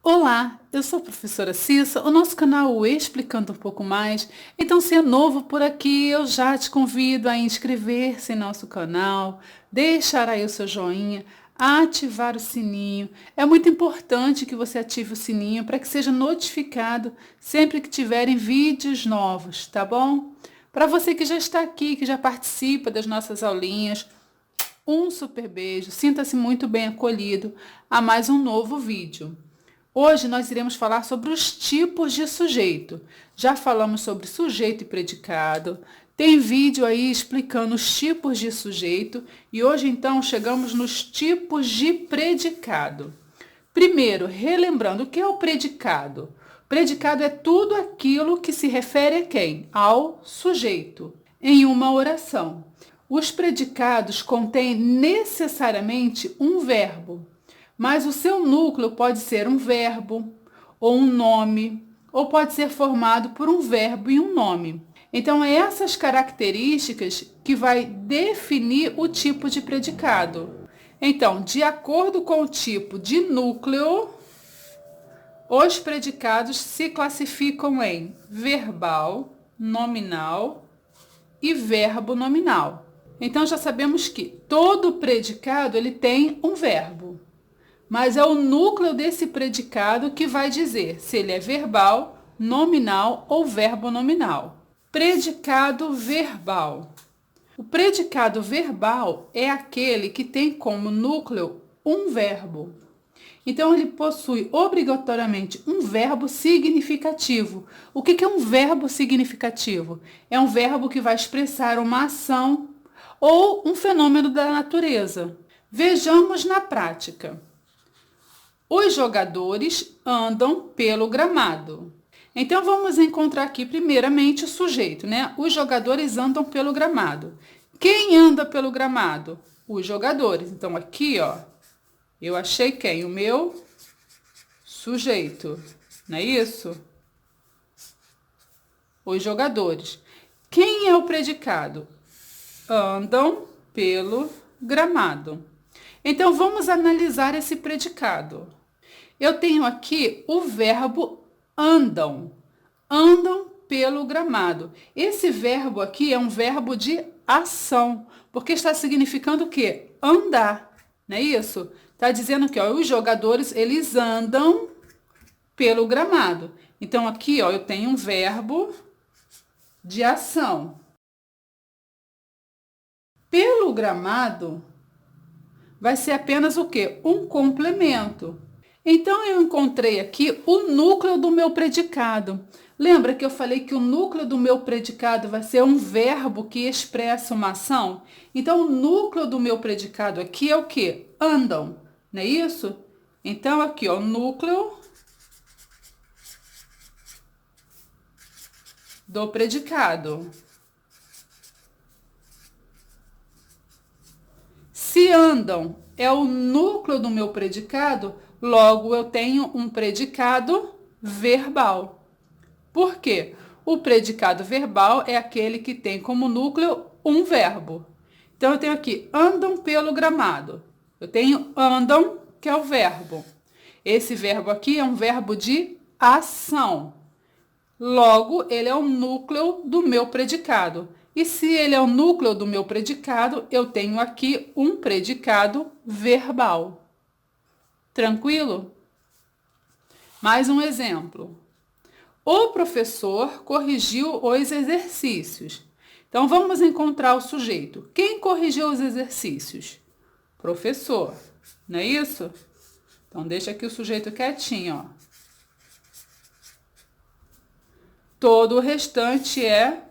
Olá, eu sou a professora Cissa, o nosso canal Explicando um pouco mais. Então, se é novo por aqui, eu já te convido a inscrever-se em nosso canal, deixar aí o seu joinha, ativar o sininho. É muito importante que você ative o sininho para que seja notificado sempre que tiverem vídeos novos, tá bom? Para você que já está aqui, que já participa das nossas aulinhas, um super beijo, sinta-se muito bem acolhido a mais um novo vídeo. Hoje nós iremos falar sobre os tipos de sujeito. Já falamos sobre sujeito e predicado. Tem vídeo aí explicando os tipos de sujeito e hoje então chegamos nos tipos de predicado. Primeiro, relembrando o que é o predicado. Predicado é tudo aquilo que se refere a quem? Ao sujeito, em uma oração. Os predicados contêm necessariamente um verbo. Mas o seu núcleo pode ser um verbo, ou um nome, ou pode ser formado por um verbo e um nome. Então, é essas características que vai definir o tipo de predicado. Então, de acordo com o tipo de núcleo, os predicados se classificam em verbal, nominal e verbo nominal. Então, já sabemos que todo predicado ele tem um verbo. Mas é o núcleo desse predicado que vai dizer se ele é verbal, nominal ou verbo nominal. Predicado verbal. O predicado verbal é aquele que tem como núcleo um verbo. Então, ele possui obrigatoriamente um verbo significativo. O que é um verbo significativo? É um verbo que vai expressar uma ação ou um fenômeno da natureza. Vejamos na prática. Os jogadores andam pelo gramado. Então, vamos encontrar aqui primeiramente o sujeito, né? Os jogadores andam pelo gramado. Quem anda pelo gramado? Os jogadores. Então, aqui, ó, eu achei quem? O meu sujeito, não é isso? Os jogadores. Quem é o predicado? Andam pelo gramado. Então, vamos analisar esse predicado. Eu tenho aqui o verbo andam. Andam pelo gramado. Esse verbo aqui é um verbo de ação, porque está significando o quê? Andar, não é isso? Está dizendo que ó, os jogadores, eles andam pelo gramado. Então, aqui ó, eu tenho um verbo de ação. Pelo gramado vai ser apenas o quê? Um complemento. Então, eu encontrei aqui o núcleo do meu predicado. Lembra que eu falei que o núcleo do meu predicado vai ser um verbo que expressa uma ação? Então, o núcleo do meu predicado aqui é o quê? Andam, não é isso? Então, aqui, ó, o núcleo do predicado. Se andam é o núcleo do meu predicado, logo eu tenho um predicado verbal. Por quê? O predicado verbal é aquele que tem como núcleo um verbo. Então, eu tenho aqui, andam pelo gramado. Eu tenho andam, que é o verbo. Esse verbo aqui é um verbo de ação. Logo, ele é o núcleo do meu predicado. E se ele é o núcleo do meu predicado, eu tenho aqui um predicado verbal. Tranquilo? Mais um exemplo. O professor corrigiu os exercícios. Então, vamos encontrar o sujeito. Quem corrigiu os exercícios? Professor, não é isso? Então, deixa aqui o sujeito quietinho, ó. Todo o restante é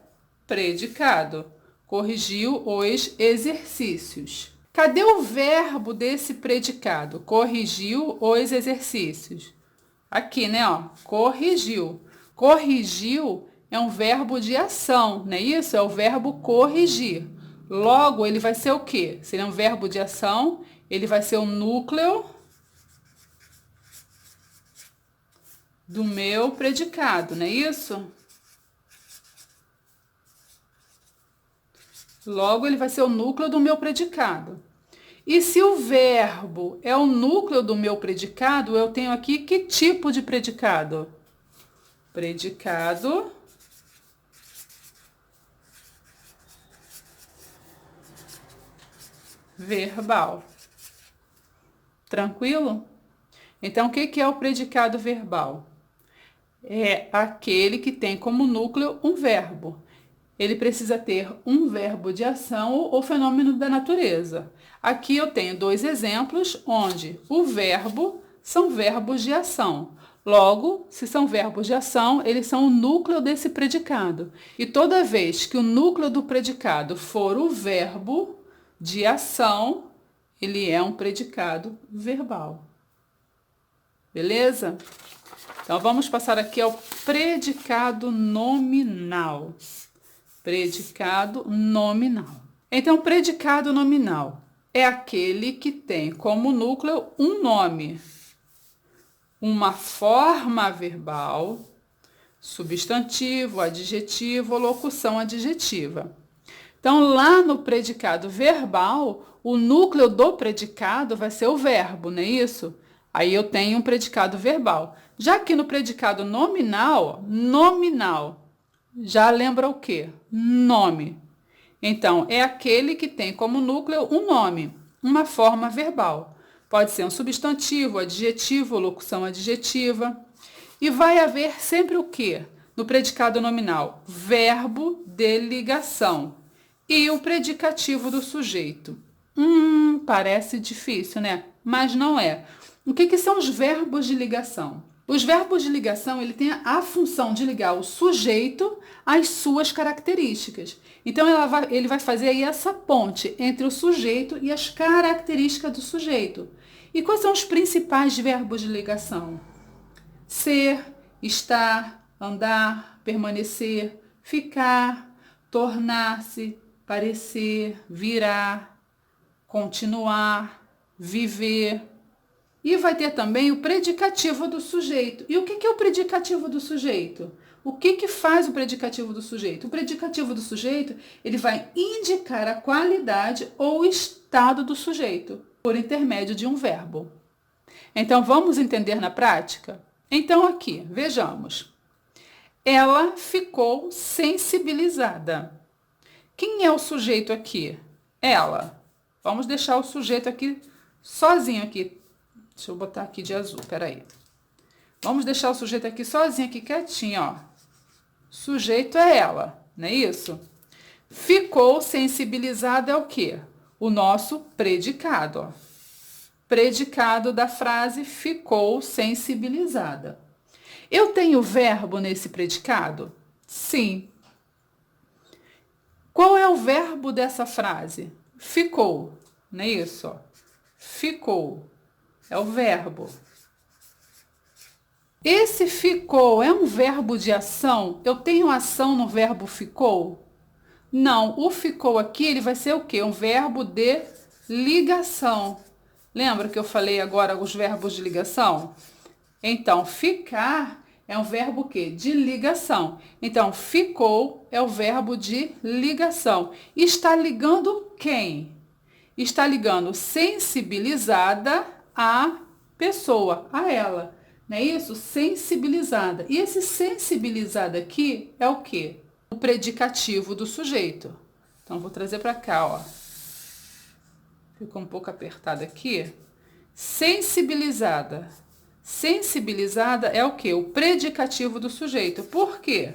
predicado. Corrigiu os exercícios. Cadê o verbo desse predicado? Corrigiu os exercícios. Aqui, né, ó, corrigiu. Corrigiu é um verbo de ação, não é isso? É o verbo corrigir. Logo, ele vai ser o quê? Se ele é um verbo de ação, ele vai ser o núcleo do meu predicado, não é isso? Logo, ele vai ser o núcleo do meu predicado. E se o verbo é o núcleo do meu predicado, eu tenho aqui que tipo de predicado? Predicado verbal. Tranquilo? Então, o que é o predicado verbal? É aquele que tem como núcleo um verbo. Ele precisa ter um verbo de ação ou fenômeno da natureza. Aqui eu tenho dois exemplos onde o verbo são verbos de ação. Logo, se são verbos de ação, eles são o núcleo desse predicado. E toda vez que o núcleo do predicado for o verbo de ação, ele é um predicado verbal. Beleza? Então, vamos passar aqui ao predicado nominal. Predicado nominal. Então, predicado nominal é aquele que tem como núcleo um nome, uma forma verbal, substantivo, adjetivo, locução adjetiva. Então, lá no predicado verbal, o núcleo do predicado vai ser o verbo, não é isso? Aí eu tenho um predicado verbal. Já que no predicado nominal, já lembra o quê? Nome. Então, é aquele que tem como núcleo um nome, uma forma verbal. Pode ser um substantivo, adjetivo, locução adjetiva. E vai haver sempre o quê? No predicado nominal, verbo de ligação e o predicativo do sujeito. Parece difícil, né? Mas não é. O que são os verbos de ligação? Os verbos de ligação, ele tem a função de ligar o sujeito às suas características. Então, ele vai fazer aí essa ponte entre o sujeito e as características do sujeito. E quais são os principais verbos de ligação? Ser, estar, andar, permanecer, ficar, tornar-se, parecer, virar, continuar, viver. E vai ter também o predicativo do sujeito. E o que é o predicativo do sujeito? O que faz o predicativo do sujeito? O predicativo do sujeito, ele vai indicar a qualidade ou o estado do sujeito, por intermédio de um verbo. Então, vamos entender na prática? Então, aqui, vejamos. Ela ficou sensibilizada. Quem é o sujeito aqui? Ela. Vamos deixar o sujeito aqui sozinho aqui. Deixa eu botar aqui de azul, peraí. Vamos deixar o sujeito aqui sozinho, aqui quietinho, ó. Sujeito é ela, não é isso? Ficou sensibilizada é o quê? O nosso predicado, ó. Predicado da frase ficou sensibilizada. Eu tenho verbo nesse predicado? Sim. Qual é o verbo dessa frase? Ficou, não é isso? Ó? Ficou. É o verbo. Esse ficou é um verbo de ação? Eu tenho ação no verbo ficou? Não, o ficou aqui ele vai ser o quê? Um verbo de ligação. Lembra que eu falei agora os verbos de ligação? Então, ficar é um verbo o quê? De ligação. Então, ficou é o verbo de ligação. E está ligando quem? Está ligando sensibilizada a pessoa, a ela, não é isso? Sensibilizada. E esse sensibilizada aqui é o quê? O predicativo do sujeito. Então, vou trazer para cá, ó. Ficou um pouco apertado aqui. Sensibilizada. Sensibilizada é o quê? O predicativo do sujeito. Por quê?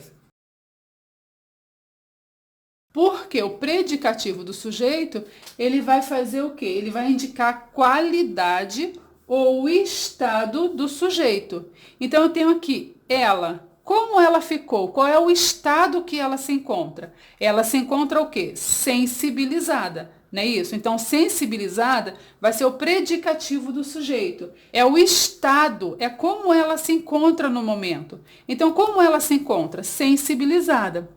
Porque o predicativo do sujeito, ele vai fazer o quê? Ele vai indicar a qualidade ou o estado do sujeito. Então, eu tenho aqui ela. Como ela ficou? Qual é o estado que ela se encontra? Ela se encontra o quê? Sensibilizada, não é isso? Então, sensibilizada vai ser o predicativo do sujeito. É o estado, é como ela se encontra no momento. Então, como ela se encontra? Sensibilizada.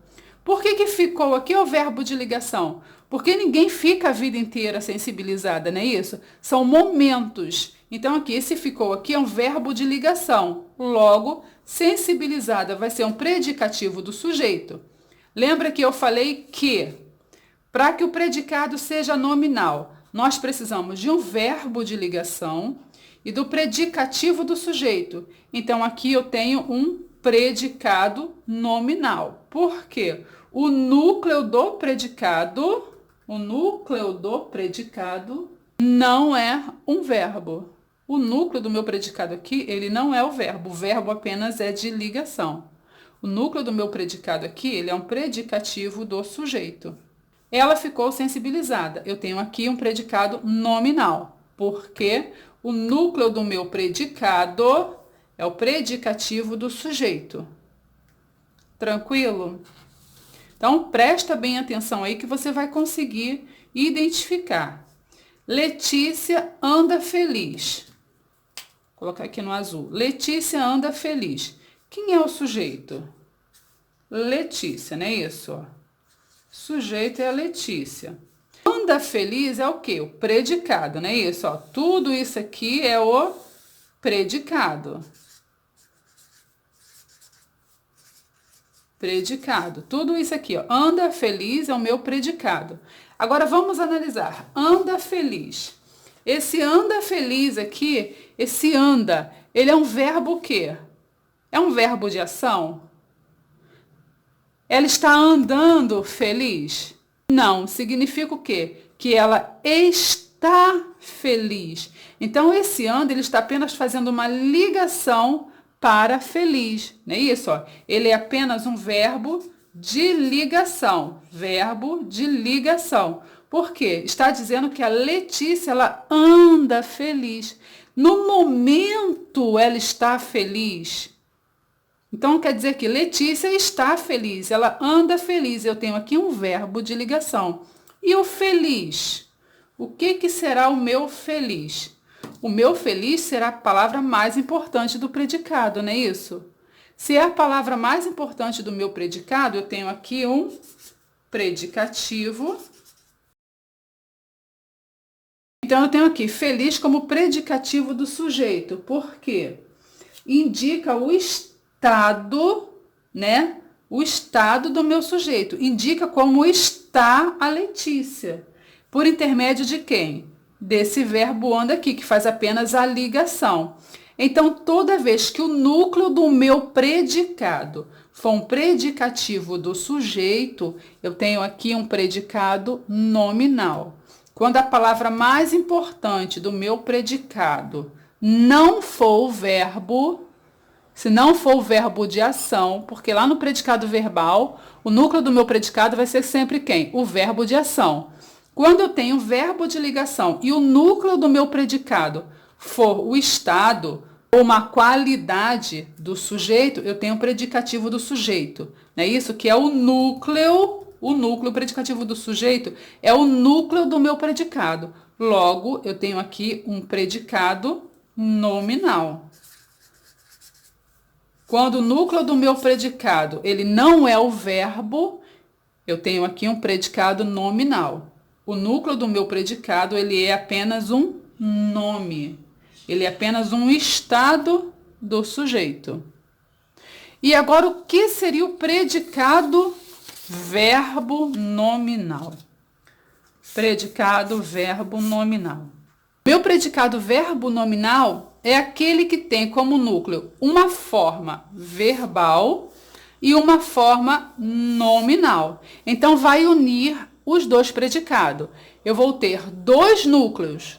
Por que ficou aqui o verbo de ligação? Porque ninguém fica a vida inteira sensibilizada, não é isso? São momentos. Então, aqui, esse ficou aqui é um verbo de ligação. Logo, sensibilizada vai ser um predicativo do sujeito. Lembra que eu falei que, para que o predicado seja nominal, nós precisamos de um verbo de ligação e do predicativo do sujeito. Então, aqui eu tenho um predicado nominal. Por quê? O núcleo do predicado não é um verbo. O núcleo do meu predicado aqui, ele não é o verbo apenas é de ligação. O núcleo do meu predicado aqui, ele é um predicativo do sujeito. Ela ficou sensibilizada. Eu tenho aqui um predicado nominal, porque o núcleo do meu predicado é o predicativo do sujeito. Tranquilo? Então, presta bem atenção aí que você vai conseguir identificar. Letícia anda feliz. Vou colocar aqui no azul. Letícia anda feliz. Quem é o sujeito? Letícia, não é isso? Ó. Sujeito é a Letícia. Anda feliz é o quê? O predicado, não é isso? Ó. Tudo isso aqui é o predicado. Predicado. Tudo isso aqui, ó. Anda feliz é o meu predicado. Agora vamos analisar. Anda feliz. Esse anda feliz aqui, esse anda, ele é um verbo o quê? É um verbo de ação? Ela está andando feliz? Não, significa o quê? Que ela está feliz. Então, esse anda, ele está apenas fazendo uma ligação para feliz, não é isso? Ó? Ele é apenas um verbo de ligação. Verbo de ligação. Por quê? Está dizendo que a Letícia, ela anda feliz. No momento, ela está feliz. Então, quer dizer que Letícia está feliz, ela anda feliz. Eu tenho aqui um verbo de ligação. E o feliz? O que será o meu feliz? O meu feliz será a palavra mais importante do predicado, não é isso? Se é a palavra mais importante do meu predicado, eu tenho aqui um predicativo. Então, eu tenho aqui feliz como predicativo do sujeito. Por quê? Indica o estado, né? O estado do meu sujeito. Indica como está a Letícia. Por intermédio de quem? Desse verbo anda aqui, que faz apenas a ligação. Então, toda vez que o núcleo do meu predicado for um predicativo do sujeito, eu tenho aqui um predicado nominal. Quando a palavra mais importante do meu predicado não for o verbo, se não for o verbo de ação, porque lá no predicado verbal, o núcleo do meu predicado vai ser sempre quem? O verbo de ação. Quando eu tenho o verbo de ligação e o núcleo do meu predicado for o estado ou uma qualidade do sujeito, eu tenho o predicativo do sujeito. Não é isso? Que é o núcleo predicativo do sujeito é o núcleo do meu predicado. Logo, eu tenho aqui um predicado nominal. Quando o núcleo do meu predicado, ele não é o verbo, eu tenho aqui um predicado nominal. O núcleo do meu predicado, ele é apenas um nome. Ele é apenas um estado do sujeito. E agora, o que seria o predicado verbo nominal? Predicado verbo nominal. Meu predicado verbo nominal é aquele que tem como núcleo uma forma verbal e uma forma nominal. Então, vai unir os dois predicados. Eu vou ter dois núcleos.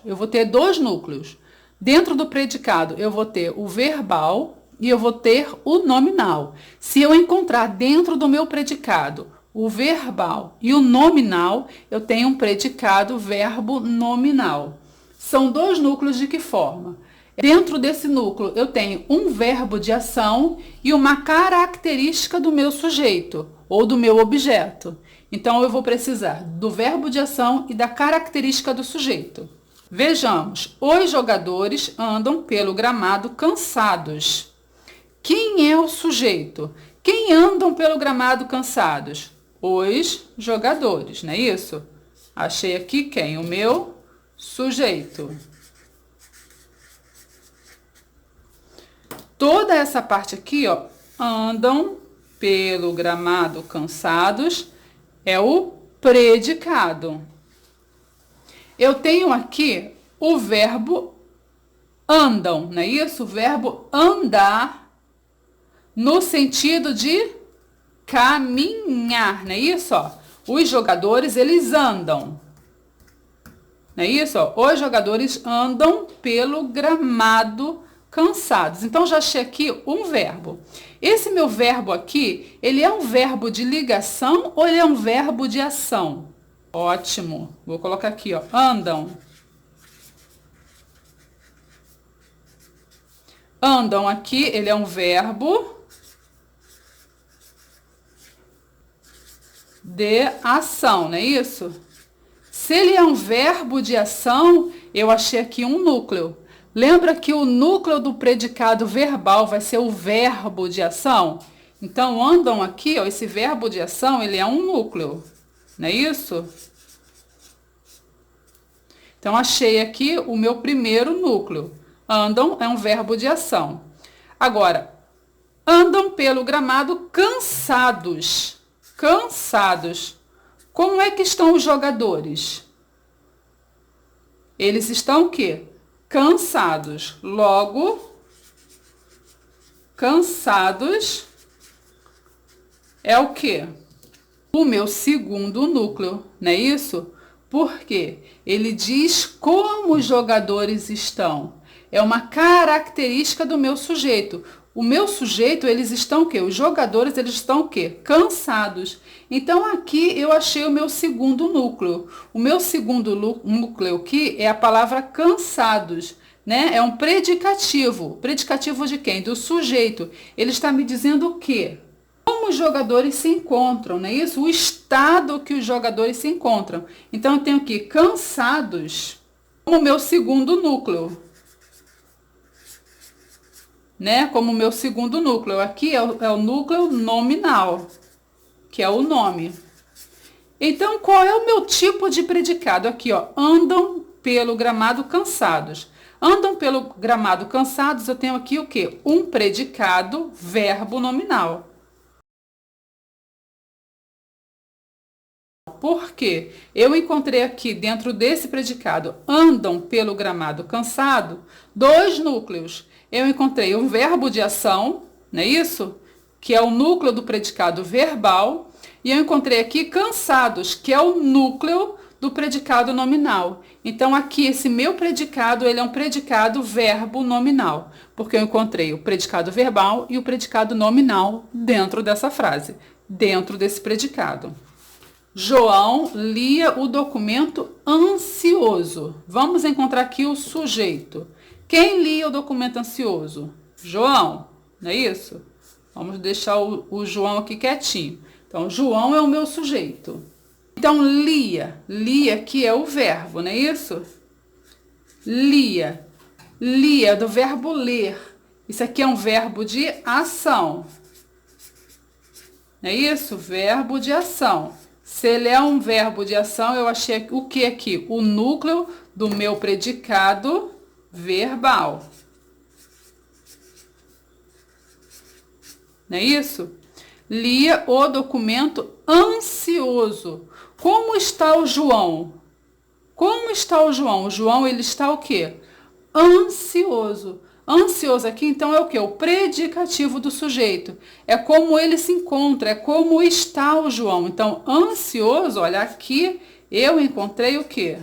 Dentro do predicado, eu vou ter o verbal e eu vou ter o nominal. Se eu encontrar dentro do meu predicado o verbal e o nominal, eu tenho um predicado verbo nominal. São dois núcleos de que forma? Dentro desse núcleo, eu tenho um verbo de ação e uma característica do meu sujeito ou do meu objeto. Então, eu vou precisar do verbo de ação e da característica do sujeito. Vejamos, os jogadores andam pelo gramado cansados. Quem é o sujeito? Quem andam pelo gramado cansados? Os jogadores, não é isso? Achei aqui quem? O meu sujeito. Toda essa parte aqui, ó, andam pelo gramado cansados, é o predicado. Eu tenho aqui o verbo andam, não é isso? O verbo andar no sentido de caminhar, não é isso? Ó, os jogadores, eles andam. Não é isso? Ó, os jogadores andam pelo gramado cansados. Então, já achei aqui um verbo. Esse meu verbo aqui, ele é um verbo de ligação ou ele é um verbo de ação? Ótimo. Vou colocar aqui, ó, andam. Andam aqui, ele é um verbo de ação, não é isso? Se ele é um verbo de ação, eu achei aqui um núcleo. Lembra que o núcleo do predicado verbal vai ser o verbo de ação? Então, andam aqui, ó, esse verbo de ação, ele é um núcleo, não é isso? Então, achei aqui o meu primeiro núcleo. Andam é um verbo de ação. Agora, andam pelo gramado cansados. Cansados. Como é que estão os jogadores? Eles estão o quê? Cansados. Logo, cansados é o quê? O meu segundo núcleo, não é isso? Porque ele diz como os jogadores estão. É uma característica do meu sujeito. O meu sujeito, eles estão o quê? Os jogadores, eles estão o quê? Cansados. Então, aqui eu achei o meu segundo núcleo. O meu segundo núcleo aqui é a palavra cansados, né? É um predicativo. Predicativo de quem? Do sujeito. Ele está me dizendo o quê? Como os jogadores se encontram, não é isso? O estado que os jogadores se encontram. Então, eu tenho aqui cansados como meu segundo núcleo. Né? Como meu segundo núcleo. Aqui é o núcleo nominal, que é o nome. Então, qual é o meu tipo de predicado? Aqui, ó, andam pelo gramado cansados. Andam pelo gramado cansados, eu tenho aqui o quê? Um predicado, verbo nominal. Por quê? Eu encontrei aqui dentro desse predicado, andam pelo gramado cansado, dois núcleos. Eu encontrei um verbo de ação, não é isso? Que é o núcleo do predicado verbal. E eu encontrei aqui cansados, que é o núcleo do predicado nominal. Então, aqui, esse meu predicado, ele é um predicado verbo nominal. Porque eu encontrei o predicado verbal e o predicado nominal dentro dessa frase, dentro desse predicado. João lia o documento ansioso. Vamos encontrar aqui o sujeito. Quem lia o documento ansioso? João, não é isso? Vamos deixar o João aqui quietinho. Então, João é o meu sujeito. Então, lia. Lia aqui é o verbo, não é isso? Lia. Lia é do verbo ler. Isso aqui é um verbo de ação. Não é isso? Verbo de ação. Se ele é um verbo de ação, eu achei o que aqui? O núcleo do meu predicado verbal. Não é isso? Lia o documento ansioso. Como está o João? Como está o João? O João, ele está o quê? Ansioso. Ansioso aqui, então, é o quê? O predicativo do sujeito. É como ele se encontra, é como está o João. Então, ansioso, olha, aqui eu encontrei o quê?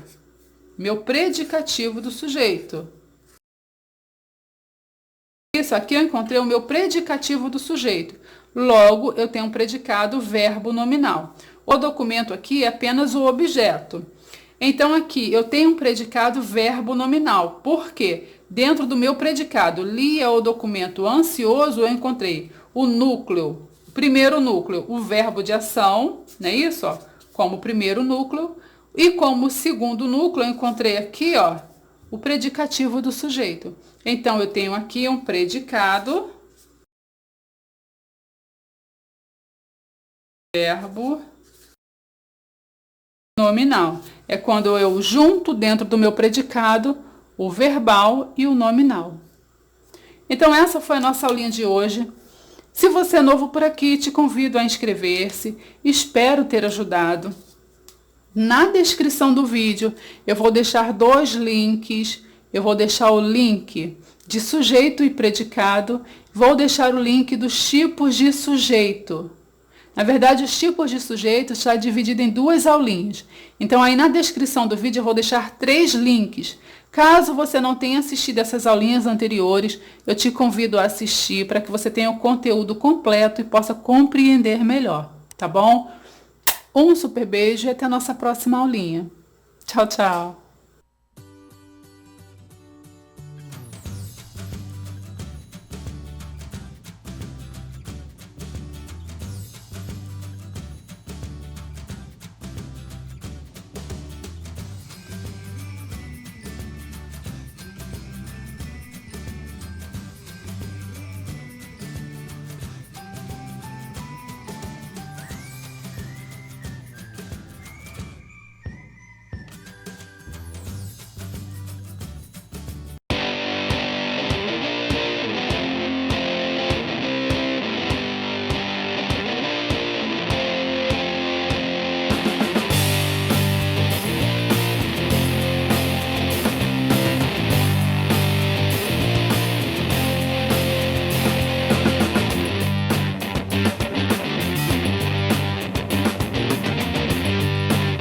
Meu predicativo do sujeito. Isso, aqui eu encontrei o meu predicativo do sujeito. Logo, eu tenho um predicado verbo nominal. O documento aqui é apenas o objeto. Então, aqui eu tenho um predicado verbo nominal. Por quê? Dentro do meu predicado, lia o documento ansioso, eu encontrei o núcleo, o primeiro núcleo, o verbo de ação, não é isso? Ó, como primeiro núcleo. E como segundo núcleo, eu encontrei aqui, ó, o predicativo do sujeito. Então, eu tenho aqui um predicado, verbo nominal. É quando eu junto dentro do meu predicado o verbal e o nominal. Então, essa foi a nossa aulinha de hoje. Se você é novo por aqui, te convido a inscrever-se. Espero ter ajudado. Na descrição do vídeo, eu vou deixar 2 links. Eu vou deixar o link de sujeito e predicado. Vou deixar o link dos tipos de sujeito. Na verdade, os tipos de sujeito está dividido em 2 aulinhas. Então, aí na descrição do vídeo eu vou deixar 3 links. Caso você não tenha assistido essas aulinhas anteriores, eu te convido a assistir para que você tenha o conteúdo completo e possa compreender melhor, tá bom? Um super beijo e até a nossa próxima aulinha. Tchau, tchau!